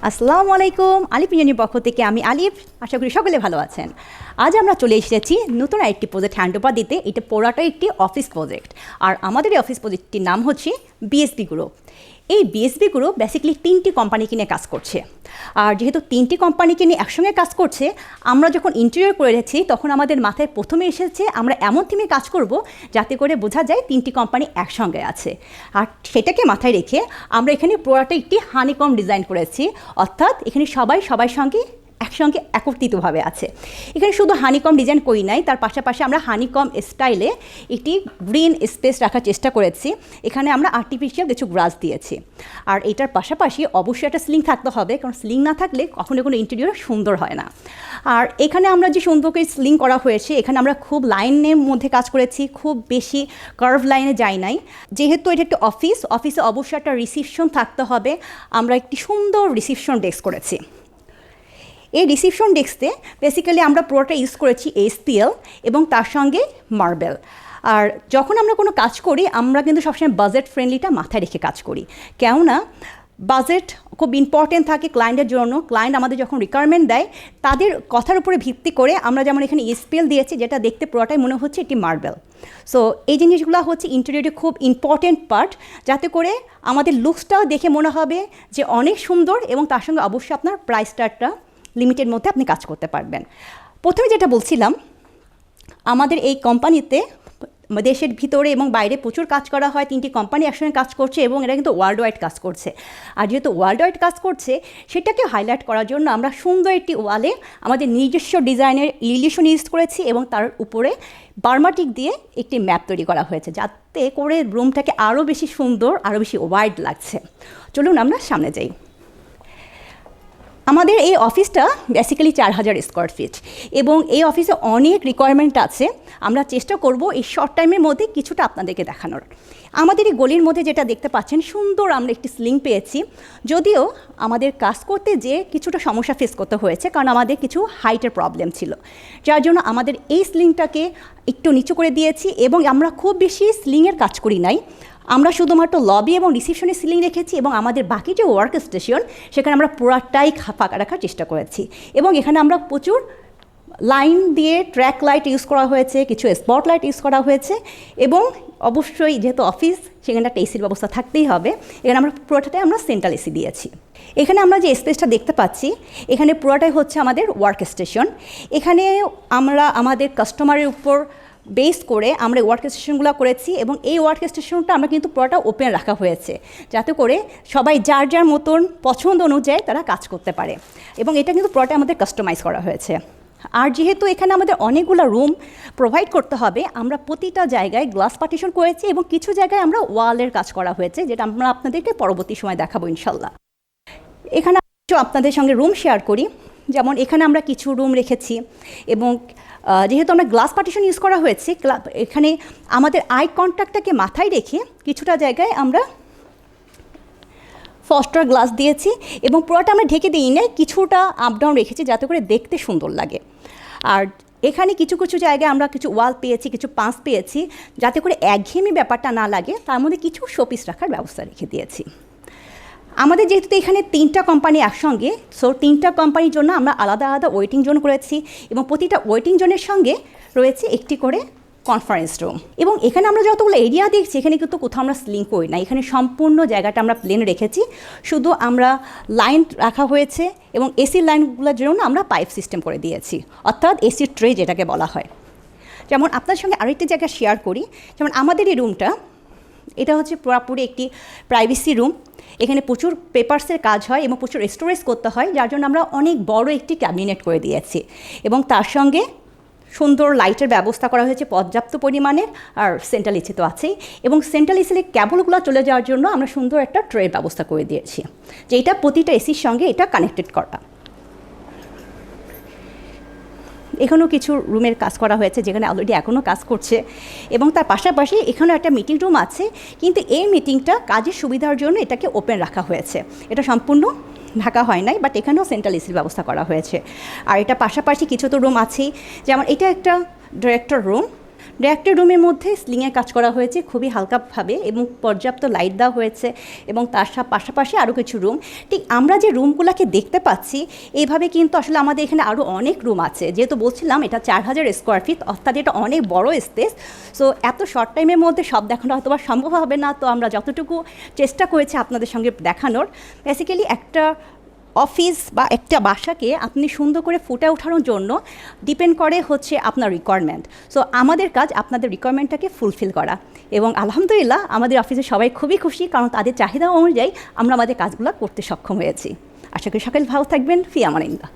আসসালামু আলাইকুম। আলিফ ইউনির পক্ষ থেকে আমি আলিফ। আশা করি সকলে ভালো আছেন। আজ আমরা চলে এসেছি নতুন আরেকটি প্রজেক্ট হ্যান্ডওভার দিতে। এটা পুরাটা একটি অফিস প্রজেক্ট, আর আমাদের এই অফিস প্রজেক্টটির নাম হচ্ছে বিএসবি গ্রুপ। এই বিএসবি গ্রুপ বেসিক্যালি 3টি কোম্পানিকে নিয়ে কাজ করছে। আর যেহেতু 3টি কোম্পানিকে নিয়ে একসঙ্গে কাজ করছে, আমরা যখন ইন্টারভিউ করেছি তখন আমাদের মাথায় প্রথমে এসেছে আমরা এমন থিমে কাজ করব যাতে করে বোঝা যায় 3টি কোম্পানি একসঙ্গে আছে। আর সেটাকে মাথায় রেখে আমরা এখানে পুরোটা একটি হানিকম ডিজাইন করেছি, অর্থাৎ এখানে সবাই সবার সঙ্গে একসঙ্গে একত্রিতভাবে আছে। এখানে শুধু হানিকম ডিজাইন করি নাই, তার পাশাপাশি আমরা হানিকম স্টাইলে একটি গ্রিন স্পেস রাখার চেষ্টা করেছি। এখানে আমরা আর্টিফিশিয়াল কিছু গ্রাস দিয়েছি। আর এটার পাশাপাশি অবশ্যই একটা সিলিং থাকতে হবে, কারণ সিলিং না থাকলে কখনো কোনো ইন্টেরিয়র সুন্দর হয় না। আর এখানে আমরা যে সুন্দর করে সিলিং করা হয়েছে, এখানে আমরা খুব লাইনের মধ্যে কাজ করেছি, খুব বেশি কার্ভ লাইনে যাই নাই। যেহেতু এটা একটা অফিসে অবশ্যই একটা রিসিপশন থাকতে হবে, আমরা একটি সুন্দর রিসিপশন ডেস্ক করেছি। এই রিসিপশন ডেস্কে বেসিক্যালি আমরা পুরোটা ইউজ করেছি এসপিএল এবং তার সঙ্গে মার্বেল। আর যখন আমরা কোনো কাজ করি আমরা কিন্তু সবসময় বাজেট ফ্রেন্ডলিটা মাথায় রেখে কাজ করি, কেননা বাজেট খুব ইম্পর্টেন্ট থাকে ক্লায়েন্টের জন্য। ক্লায়েন্ট আমাদের যখন রিকোয়ারমেন্ট দেয় তাদের কথার উপরে ভিত্তি করে আমরা যেমন এখানে এসপিএল দিয়েছি, যেটা দেখতে পুরোটাই মনে হচ্ছে এটি মার্বেল। সো এই জিনিসগুলো হচ্ছে ইন্টেরিয়রের খুব ইম্পর্টেন্ট পার্ট, যাতে করে আমাদের লুকসটাও দেখে মনে হবে যে অনেক সুন্দর, এবং তার সঙ্গে অবশ্যই আপনার প্রাইসটা একটা লিমিটের মধ্যে আপনি কাজ করতে পারবেন। প্রথমে যেটা বলছিলাম, আমাদের এই কোম্পানিতে দেশের ভিতরে এবং বাইরে প্রচুর কাজ করা হয়। 3টি কোম্পানি একসঙ্গে কাজ করছে এবং এরা কিন্তু ওয়ার্ল্ড ওয়াইড কাজ করছে। আর যেহেতু ওয়ার্ল্ড ওয়াইড কাজ করছে, সেটাকে হাইলাইট করার জন্য আমরা সুন্দর একটি ওয়ালে আমাদের নিজস্ব ডিজাইনের ইলিউশন ইউজ করেছি এবং তার উপরে বার্মাটিক দিয়ে একটি ম্যাপ তৈরি করা হয়েছে, যাতে করে রুমটাকে আরও বেশি সুন্দর, আরও বেশি ওয়াইড লাগছে। চলুন আমরা সামনে যাই। আমাদের এই অফিসটা বেসিক্যালি 4000 স্কোয়ার ফিট এবং এই অফিসে অনেক রিকোয়ারমেন্ট আছে। আমরা চেষ্টা করব এই শর্ট টাইমের মধ্যে কিছুটা আপনাদেরকে দেখানোর। আমাদের এই গলির মধ্যে যেটা দেখতে পাচ্ছেন, সুন্দর আমরা একটি সিলিং পেয়েছি। যদিও আমাদের কাজ করতে যে কিছুটা সমস্যা ফেস করতে হয়েছে, কারণ আমাদের কিছু হাইটের প্রবলেম ছিল, যার জন্য আমাদের এই সিলিংটাকে একটু নিচু করে দিয়েছি। এবং আমরা খুব বেশি সিলিংয়ের কাজ করি নাই, আমরা শুধুমাত্র লবি এবং রিসেপশনের সিলিং রেখেছি এবং আমাদের বাকি যে ওয়ার্ক স্টেশন সেখানে আমরা পুরাটাই ফাঁকা রাখার চেষ্টা করেছি। এবং এখানে আমরা প্রচুর লাইন দিয়ে ট্র্যাক লাইট ইউজ করা হয়েছে, কিছু স্পট লাইট ইউজ করা হয়েছে, এবং অবশ্যই যেহেতু অফিস সেখানে একটা এসির ব্যবস্থা থাকতেই হবে। এখানে আমরা পুরোটাই আমরা সেন্ট্রাল এসি দিয়েছি। এখানে আমরা যে স্পেসটা দেখতে পাচ্ছি, এখানে পুরোটাই হচ্ছে আমাদের ওয়ার্ক স্টেশন। এখানে আমরা আমাদের কাস্টমারের উপর বেস করে আমরা ওয়ার্ক স্টেশনগুলো করেছি, এবং এই ওয়ার্ক স্টেশনটা আমরা কিন্তু পুরোটা ওপেন রাখা হয়েছে, যাতে করে সবাই যার যার মতন পছন্দ অনুযায়ী তারা কাজ করতে পারে। এবং এটা কিন্তু পুরোটা আমাদের কাস্টমাইজ করা হয়েছে। আর যেহেতু এখানে আমাদের অনেকগুলো রুম প্রোভাইড করতে হবে, আমরা প্রতিটা জায়গায় গ্লাস পার্টিশন করেছি এবং কিছু জায়গায় আমরা ওয়ালের কাজ করা হয়েছে, যেটা আমরা আপনাদেরকে পরবর্তী সময় দেখাবো ইনশাল্লাহ। এখানে আপনাদের সঙ্গে রুম শেয়ার করি। যেমন এখানে আমরা কিছু রুম রেখেছি, এবং যেহেতু আমরা গ্লাস পার্টিশন ইউজ করা হয়েছে, এখানে আমাদের আই কন্ট্যাক্টটাকে মাথায় রেখে কিছুটা জায়গায় আমরা ফস্টার গ্লাস দিয়েছি, এবং পুরোটা আমরা ঢেকে দিই না, কিছুটা আপ ডাউন রেখেছি যাতে করে দেখতে সুন্দর লাগে। আর এখানে কিছু কিছু জায়গায় আমরা কিছু ওয়াল পেয়েছি, কিছু পাঁচ পেয়েছি, যাতে করে একঘেয়েমি ব্যাপারটা না লাগে, তার মধ্যে কিছু শোপিস রাখার ব্যবস্থা রেখে দিয়েছি। আমাদের যেহেতু এখানে 3টা কোম্পানি একসঙ্গে, সো 3টা কোম্পানির জন্য আমরা আলাদা আলাদা ওয়েটিং জোন করেছি, এবং প্রতিটা ওয়েটিং জোনের সঙ্গে রয়েছে একটি করে কনফারেন্স রুম। এবং এখানে আমরা যতগুলো এরিয়া দেখছি, এখানে কিন্তু কোথাও আমরা সিলিং করি না, এখানে সম্পূর্ণ জায়গাটা আমরা প্লেন রেখেছি। শুধু আমরা লাইন রাখা হয়েছে, এবং এসি লাইনগুলোর জন্য আমরা পাইপ সিস্টেম করে দিয়েছি, অর্থাৎ এসি ট্রে যেটাকে বলা হয়। যেমন আপনার সঙ্গে আরেকটি জায়গা শেয়ার করি, যেমন আমাদের এই রুমটা, এটা হচ্ছে পুরোপুরি একটি প্রাইভেসি রুম। এখানে প্রচুর পেপারসের কাজ হয় এবং প্রচুর স্টোরেজ করতে হয়, যার জন্য আমরা অনেক বড় একটি ক্যাবিনেট করে দিয়েছি, এবং তার সঙ্গে সুন্দর লাইটের ব্যবস্থা করা হয়েছে পর্যাপ্ত পরিমাণের। আর সেন্ট্রাল এসি তো আছেই, এবং সেন্ট্রাল এসির ক্যাবলগুলো চলে যাওয়ার জন্য আমরা সুন্দর একটা ট্রের ব্যবস্থা করে দিয়েছি, যেটা প্রতিটা এসির সঙ্গে এটা কানেক্টেড করা। এখানেও কিছু রুমের কাজ করা হয়েছে, যেখানে অলরেডি এখনও কাজ করছে, এবং তার পাশাপাশি এখানেও একটা মিটিং রুম আছে, কিন্তু এই মিটিংটা কাজের সুবিধার জন্য এটাকে ওপেন রাখা হয়েছে, এটা সম্পূর্ণ ঢাকা হয় নাই, বাট এখানেও সেন্ট্রাল এসির ব্যবস্থা করা হয়েছে। আর এটা পাশাপাশি কিছু তো রুম আছেই, যেমন এটা একটা ডিরেক্টর রুম। একটা রুমের মধ্যে স্লিংয়ে কাজ করা হয়েছে খুবই হালকাভাবে এবং পর্যাপ্ত লাইট দেওয়া হয়েছে এবং তার পাশাপাশি আরও কিছু রুম। ঠিক আমরা যে রুমগুলোকে দেখতে পাচ্ছি এইভাবে কিন্তু আসলে আমাদের এখানে আরও অনেক রুম আছে, যেহেতু বলছিলাম এটা 4000 স্কোয়ার ফিট, অর্থাৎ এটা অনেক বড় স্পেস। সো এত শর্ট টাইমের মধ্যে সব দেখানো হয়তো বা সম্ভব হবে না, তো আমরা যতটুকু চেষ্টা করেছি আপনাদের সঙ্গে দেখানোর। বেসিক্যালি একটা অফিস বা একটা বাসাকে আপনি সুন্দর করে ফুটে ওঠানোর জন্য ডিপেন্ড করে হচ্ছে আপনার রিকোয়ারমেন্ট। সো আমাদের কাজ আপনাদের রিকোয়ারমেন্টটাকে ফুলফিল করা, এবং আলহামদুলিল্লাহ আমাদের অফিসে সবাই খুবই খুশি, কারণ তাদের চাহিদা অনুযায়ী আমরা আমাদের কাজগুলো করতে সক্ষম হয়েছি। আশা করি সকলে ভালো থাকবেন। ফি আমানিল্লাহ।